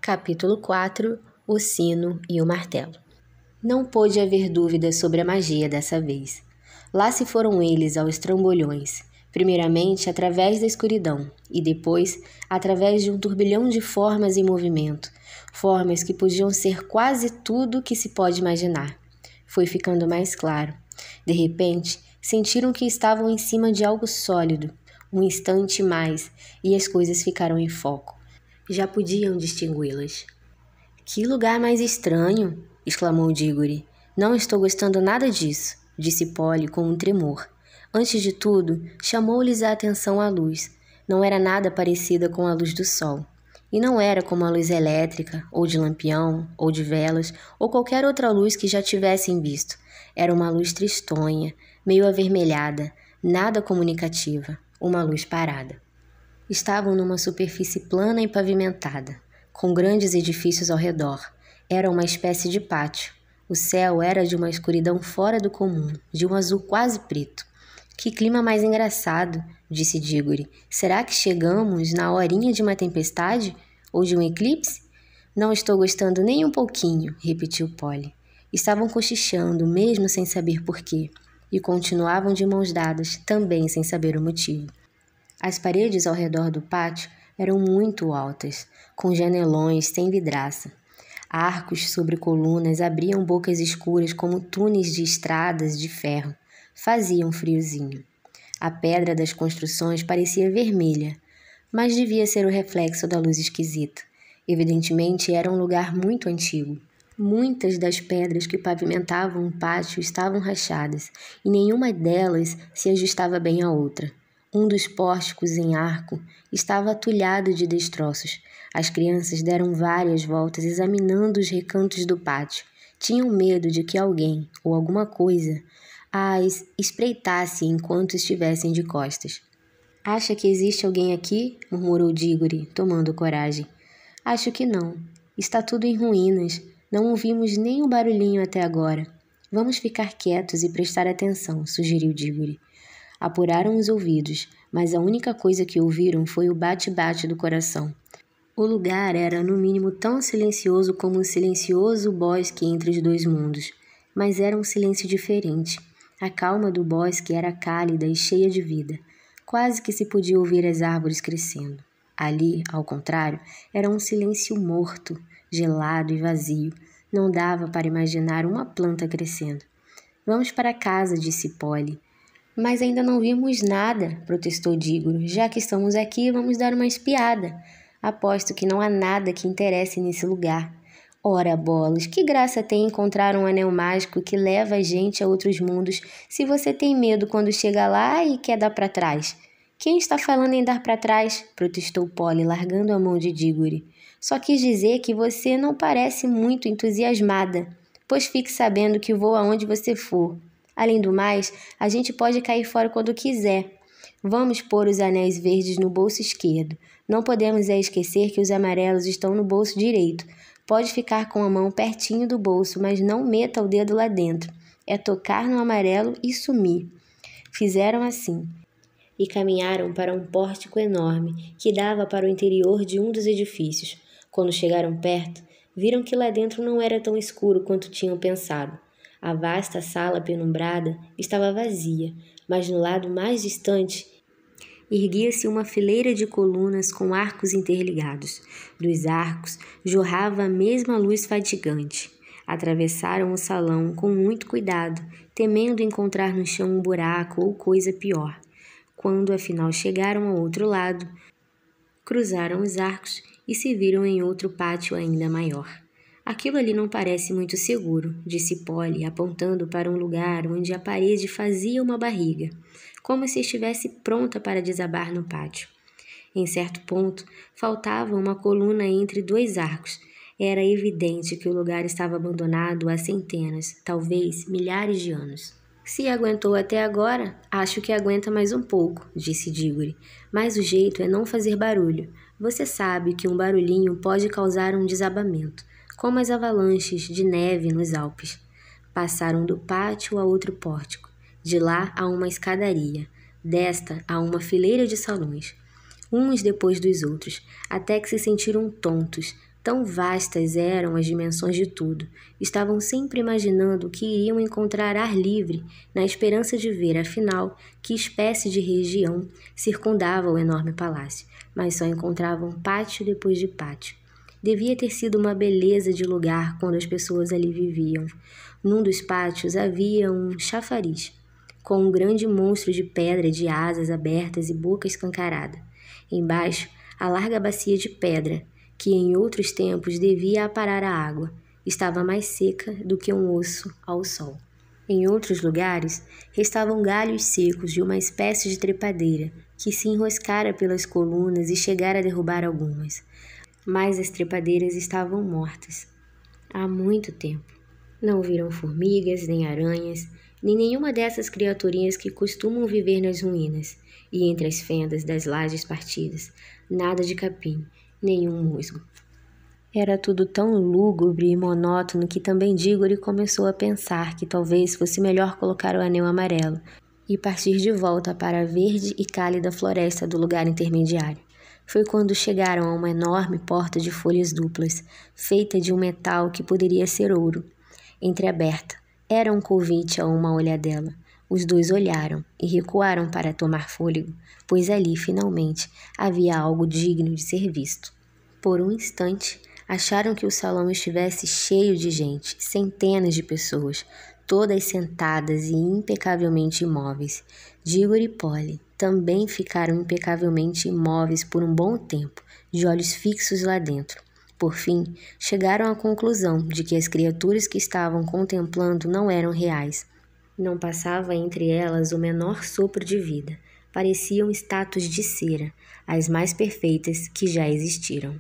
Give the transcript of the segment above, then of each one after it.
Capítulo 4 O Sino e o Martelo. Não pôde haver dúvida sobre a magia dessa vez. Lá se foram eles aos trambolhões, primeiramente através da escuridão e depois através de um turbilhão de formas em movimento, formas que podiam ser quase tudo que se pode imaginar. Foi ficando mais claro. De repente, sentiram que estavam em cima de algo sólido. Um instante mais, e as coisas ficaram em foco. Já podiam distingui-las. "Que lugar mais estranho!" exclamou Diggory. "Não estou gostando nada disso", disse Polly com um tremor. Antes de tudo, chamou-lhes a atenção a luz. Não era nada parecida com a luz do sol. E não era como a luz elétrica, ou de lampião, ou de velas, ou qualquer outra luz que já tivessem visto. Era uma luz tristonha, meio avermelhada, nada comunicativa, uma luz parada. Estavam numa superfície plana e pavimentada, com grandes edifícios ao redor. Era uma espécie de pátio. O céu era de uma escuridão fora do comum, de um azul quase preto. "Que clima mais engraçado", disse Diggory. "Será que chegamos na horinha de uma tempestade? Ou de um eclipse?" "Não estou gostando nem um pouquinho", repetiu Polly. Estavam cochichando, mesmo sem saber por quê, e continuavam de mãos dadas, também sem saber o motivo. As paredes ao redor do pátio eram muito altas, com janelões sem vidraça. Arcos sobre colunas abriam bocas escuras como túneis de estradas de ferro. Fazia um friozinho. A pedra das construções parecia vermelha, mas devia ser o reflexo da luz esquisita. Evidentemente era um lugar muito antigo. Muitas das pedras que pavimentavam o pátio estavam rachadas, e nenhuma delas se ajustava bem à outra. Um dos pórticos em arco estava atulhado de destroços. As crianças deram várias voltas examinando os recantos do pátio. Tinham medo de que alguém ou alguma coisa as espreitasse enquanto estivessem de costas. "Acha que existe alguém aqui?" murmurou Diggory, tomando coragem. "Acho que não. Está tudo em ruínas. Não ouvimos nem um barulhinho até agora." "Vamos ficar quietos e prestar atenção", sugeriu Diggory. Apuraram os ouvidos, mas a única coisa que ouviram foi o bate-bate do coração. O lugar era, no mínimo, tão silencioso como o silencioso bosque entre os dois mundos, mas era um silêncio diferente. A calma do bosque era cálida e cheia de vida. Quase que se podia ouvir as árvores crescendo. Ali, ao contrário, era um silêncio morto, gelado e vazio. Não dava para imaginar uma planta crescendo. "Vamos para casa", disse Polly. "Mas ainda não vimos nada", protestou Diggory. "Já que estamos aqui, vamos dar uma espiada. Aposto que não há nada que interesse nesse lugar." "Ora, bolas, que graça tem encontrar um anel mágico que leva a gente a outros mundos se você tem medo quando chega lá e quer dar para trás?" "Quem está falando em dar para trás?" protestou Polly, largando a mão de Diggory. "Só quis dizer que você não parece muito entusiasmada, pois fique sabendo que vou aonde você for. Além do mais, a gente pode cair fora quando quiser. Vamos pôr os anéis verdes no bolso esquerdo. Não podemos esquecer que os amarelos estão no bolso direito. Pode ficar com a mão pertinho do bolso, mas não meta o dedo lá dentro. É tocar no amarelo e sumir." Fizeram assim, e caminharam para um pórtico enorme que dava para o interior de um dos edifícios. Quando chegaram perto, viram que lá dentro não era tão escuro quanto tinham pensado. A vasta sala penumbrada estava vazia, mas no lado mais distante erguia-se uma fileira de colunas com arcos interligados. Dos arcos jorrava a mesma luz fatigante. Atravessaram o salão com muito cuidado, temendo encontrar no chão um buraco ou coisa pior. Quando afinal chegaram ao outro lado, cruzaram os arcos e se viram em outro pátio ainda maior. "Aquilo ali não parece muito seguro", disse Polly, apontando para um lugar onde a parede fazia uma barriga, como se estivesse pronta para desabar no pátio. Em certo ponto, faltava uma coluna entre dois arcos. Era evidente que o lugar estava abandonado há centenas, talvez milhares de anos. "Se aguentou até agora, acho que aguenta mais um pouco", disse Diggory. "Mas o jeito é não fazer barulho. Você sabe que um barulhinho pode causar um desabamento, como as avalanches de neve nos Alpes." Passaram do pátio a outro pórtico. De lá a uma escadaria. Desta a uma fileira de salões. Uns depois dos outros, até que se sentiram tontos, Tão vastas eram as dimensões de tudo. Estavam sempre imaginando que iriam encontrar ar livre, na esperança de ver, afinal, que espécie de região circundava o enorme palácio, mas só encontravam pátio depois de pátio. Devia ter sido uma beleza de lugar quando as pessoas ali viviam. Num dos pátios havia um chafariz, com um grande monstro de pedra de asas abertas e boca escancarada. Embaixo, a larga bacia de pedra, que em outros tempos devia aparar a água, estava mais seca do que um osso ao sol. Em outros lugares, restavam galhos secos de uma espécie de trepadeira, que se enroscara pelas colunas e chegara a derrubar algumas. Mas as trepadeiras estavam mortas. Há muito tempo. Não viram formigas, nem aranhas, nem nenhuma dessas criaturinhas que costumam viver nas ruínas, e entre as fendas das lajes partidas, nada de capim, nenhum musgo. Era tudo tão lúgubre e monótono que também Dígore começou a pensar que talvez fosse melhor colocar o anel amarelo e partir de volta para a verde e cálida floresta do lugar intermediário. Foi quando chegaram a uma enorme porta de folhas duplas, feita de um metal que poderia ser ouro, entreaberta. Era um convite a uma olhadela. Os dois olharam e recuaram para tomar fôlego, pois ali, finalmente, havia algo digno de ser visto. Por um instante, acharam que o salão estivesse cheio de gente, centenas de pessoas, todas sentadas e impecavelmente imóveis. Dígore e Polly também ficaram impecavelmente imóveis por um bom tempo, de olhos fixos lá dentro. Por fim, chegaram à conclusão de que as criaturas que estavam contemplando não eram reais. Não passava entre elas o menor sopro de vida. Pareciam estátuas de cera, as mais perfeitas que já existiram.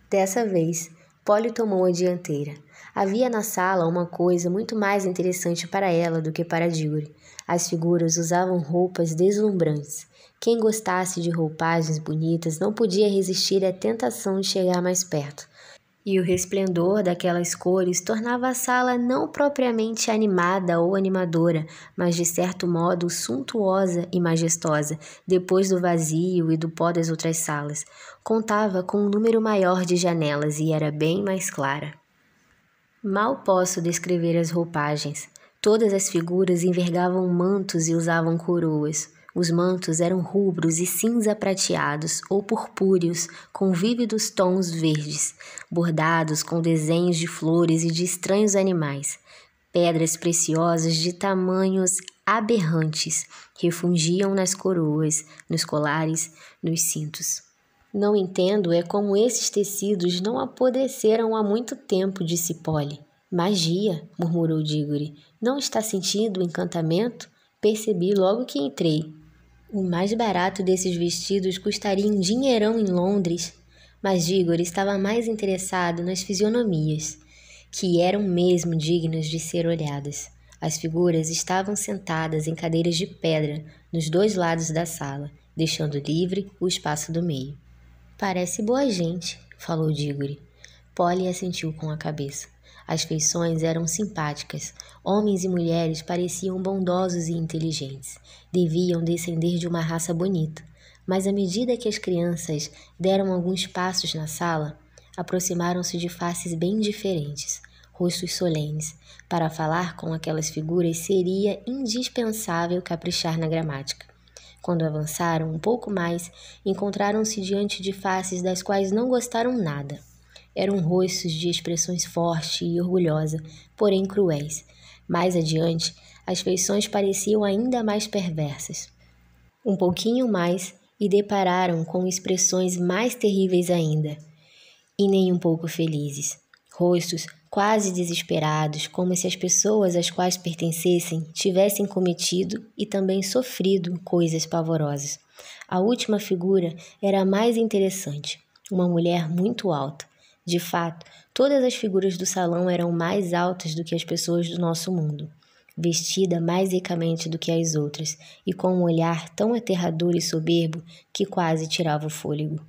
Dessa vez, Polly tomou a dianteira. Havia na sala uma coisa muito mais interessante para ela do que para Dígore. As figuras usavam roupas deslumbrantes. Quem gostasse de roupagens bonitas não podia resistir à tentação de chegar mais perto. E o resplendor daquelas cores tornava a sala não propriamente animada ou animadora, mas de certo modo suntuosa e majestosa, depois do vazio e do pó das outras salas. Contava com um número maior de janelas e era bem mais clara. Mal posso descrever as roupagens. Todas as figuras envergavam mantos e usavam coroas. Os mantos eram rubros e cinza prateados ou purpúreos, com vívidos tons verdes, bordados com desenhos de flores e de estranhos animais. Pedras preciosas de tamanhos aberrantes refundiam nas coroas, nos colares, nos cintos. Não entendo é como esses tecidos não apodreceram há muito tempo, disse Polly. Magia, murmurou Dígore. Não está sentindo o encantamento? Percebi logo que entrei. O mais barato desses vestidos custaria um dinheirão em Londres, mas Dígore estava mais interessado nas fisionomias, que eram mesmo dignas de ser olhadas. As figuras estavam sentadas em cadeiras de pedra nos dois lados da sala, deixando livre o espaço do meio. Parece boa gente, falou Dígore. Polly assentiu com a cabeça. As feições eram simpáticas. Homens e mulheres pareciam bondosos e inteligentes. Deviam descender de uma raça bonita. Mas à medida que as crianças deram alguns passos na sala, aproximaram-se de faces bem diferentes, rostos solenes. Para falar com aquelas figuras seria indispensável caprichar na gramática. Quando avançaram um pouco mais, encontraram-se diante de faces das quais não gostaram nada. Eram rostos de expressões forte e orgulhosa, porém cruéis. Mais adiante, as feições pareciam ainda mais perversas. Um pouquinho mais e depararam com expressões mais terríveis ainda, e nem um pouco felizes. Rostos quase desesperados, como se as pessoas às quais pertencessem tivessem cometido e também sofrido coisas pavorosas. A última figura era a mais interessante, uma mulher muito alta. De fato, todas as figuras do salão eram mais altas do que as pessoas do nosso mundo, vestida mais ricamente do que as outras e com um olhar tão aterrador e soberbo que quase tirava o fôlego.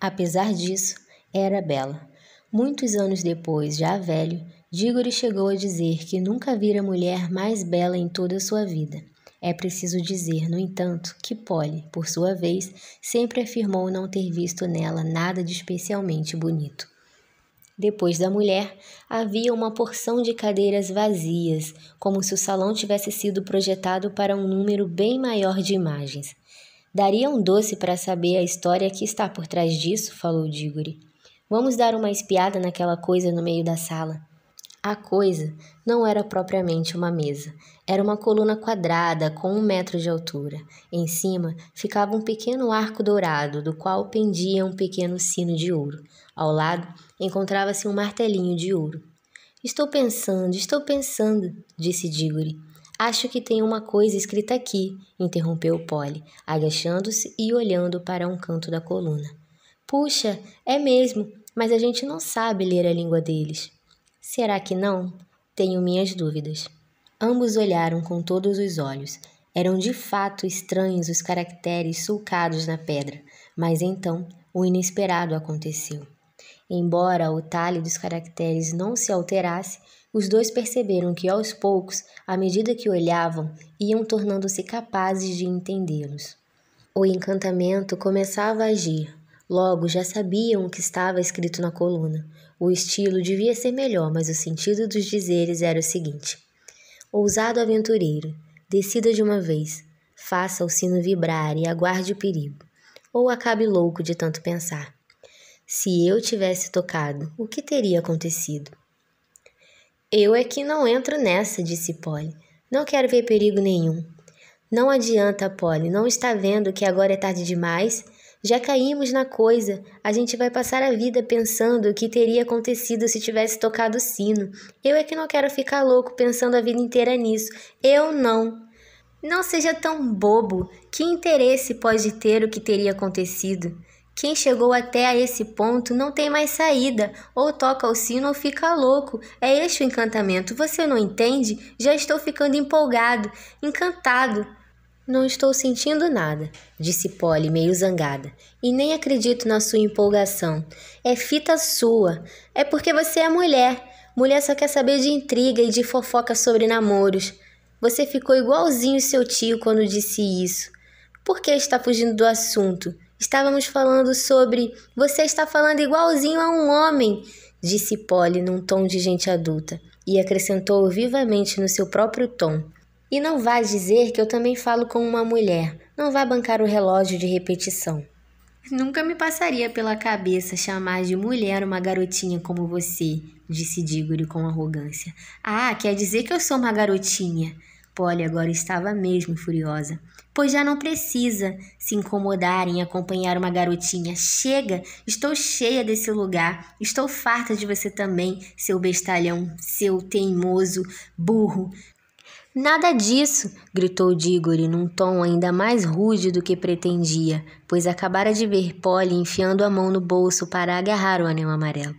Apesar disso, era bela. Muitos anos depois, já velho, Dígore chegou a dizer que nunca vira mulher mais bela em toda a sua vida. É preciso dizer, no entanto, que Polly, por sua vez, sempre afirmou não ter visto nela nada de especialmente bonito. Depois da mulher, havia uma porção de cadeiras vazias, como se o salão tivesse sido projetado para um número bem maior de imagens. Daria um doce para saber a história que está por trás disso, falou Dígore. Vamos dar uma espiada naquela coisa no meio da sala. A coisa não era propriamente uma mesa. Era uma coluna quadrada com 1 metro de altura. Em cima ficava um pequeno arco dourado, do qual pendia um pequeno sino de ouro. Ao lado encontrava-se um martelinho de ouro. Estou pensando, disse Dígore. Acho que tem uma coisa escrita aqui, interrompeu Polly, agachando-se e olhando para um canto da coluna. Puxa, é mesmo, mas a gente não sabe ler a língua deles. Será que não? Tenho minhas dúvidas. Ambos olharam com todos os olhos. Eram de fato estranhos os caracteres sulcados na pedra, mas então o inesperado aconteceu. Embora o talhe dos caracteres não se alterasse, os dois perceberam que aos poucos, à medida que olhavam, iam tornando-se capazes de entendê-los. O encantamento começava a agir. Logo já sabiam o que estava escrito na coluna. O estilo devia ser melhor, mas o sentido dos dizeres era o seguinte: ousado aventureiro, decida de uma vez, faça o sino vibrar e aguarde o perigo, ou acabe louco de tanto pensar. Se eu tivesse tocado, o que teria acontecido? Eu é que não entro nessa, disse Polly. Não quero ver perigo nenhum. Não adianta, Polly, não está vendo que agora é tarde demais? Já caímos na coisa. A gente vai passar a vida pensando o que teria acontecido se tivesse tocado o sino. Eu é que não quero ficar louco pensando a vida inteira nisso. Eu não. Não seja tão bobo. Que interesse pode ter o que teria acontecido? Quem chegou até a esse ponto não tem mais saída. Ou toca o sino ou fica louco. É este o encantamento. Você não entende? Já estou ficando empolgado, encantado. Não estou sentindo nada, disse Polly meio zangada, e nem acredito na sua empolgação. É fita sua. É porque você é mulher. Mulher só quer saber de intriga e de fofoca sobre namoros. Você ficou igualzinho seu tio quando disse isso. Por que está fugindo do assunto? Estávamos falando sobre... Você está falando igualzinho a um homem, disse Polly num tom de gente adulta, e acrescentou vivamente no seu próprio tom. E não vá dizer que eu também falo como uma mulher. Não vá bancar o relógio de repetição. Nunca me passaria pela cabeça chamar de mulher uma garotinha como você, disse Dígore com arrogância. Ah, quer dizer que eu sou uma garotinha? Polly agora estava mesmo furiosa. Pois já não precisa se incomodar em acompanhar uma garotinha. Chega, estou cheia desse lugar. Estou farta de você também, seu bestalhão, seu teimoso, burro. Nada disso, gritou Dígore num tom ainda mais rude do que pretendia, pois acabara de ver Polly enfiando a mão no bolso para agarrar o anel amarelo.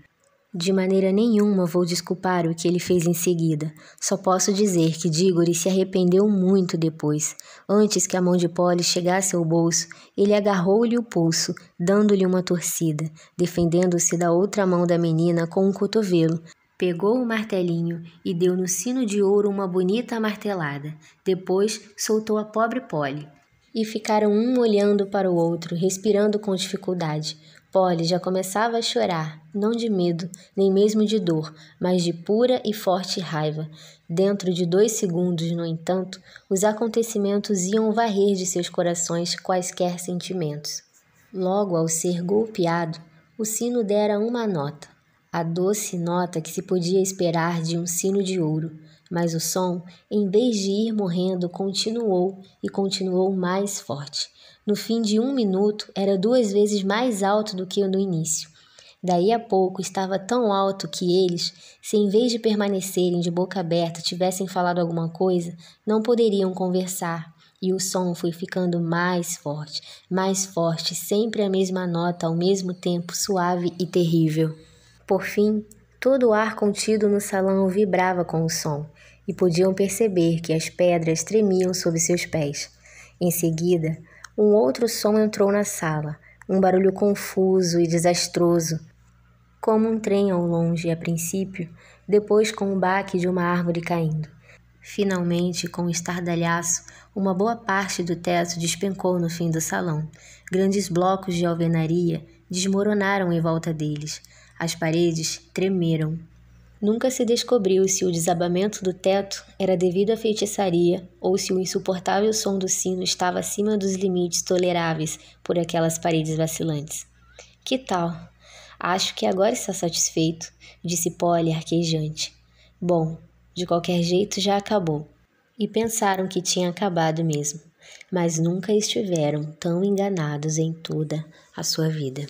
De maneira nenhuma vou desculpar o que ele fez em seguida. Só posso dizer que Dígore se arrependeu muito depois. Antes que a mão de Polly chegasse ao bolso, ele agarrou-lhe o pulso, dando-lhe uma torcida, defendendo-se da outra mão da menina com um cotovelo. Pegou o martelinho e deu no sino de ouro uma bonita martelada. Depois soltou a pobre Polly. E ficaram um olhando para o outro, respirando com dificuldade. Polly já começava a chorar, não de medo, nem mesmo de dor, mas de pura e forte raiva. Dentro de 2 segundos, no entanto, os acontecimentos iam varrer de seus corações quaisquer sentimentos. Logo ao ser golpeado, o sino dera uma nota. A doce nota que se podia esperar de um sino de ouro, mas o som, em vez de ir morrendo, continuou e continuou mais forte. No fim de 1 minuto, era 2 vezes mais alto do que no início. Daí a pouco estava tão alto que eles, se em vez de permanecerem de boca aberta tivessem falado alguma coisa, não poderiam conversar. E o som foi ficando mais forte, sempre a mesma nota, ao mesmo tempo suave e terrível. Por fim, todo o ar contido no salão vibrava com o som, e podiam perceber que as pedras tremiam sob seus pés. Em seguida, um outro som entrou na sala, um barulho confuso e desastroso, como um trem ao longe a princípio, depois com o baque de uma árvore caindo. Finalmente, com um estardalhaço, uma boa parte do teto despencou no fim do salão. Grandes blocos de alvenaria desmoronaram em volta deles. As paredes tremeram. Nunca se descobriu se o desabamento do teto era devido à feitiçaria ou se o insuportável som do sino estava acima dos limites toleráveis por aquelas paredes vacilantes. Que tal? Acho que agora está satisfeito, disse Polly arquejante. Bom, de qualquer jeito já acabou. E pensaram que tinha acabado mesmo, mas nunca estiveram tão enganados em toda a sua vida.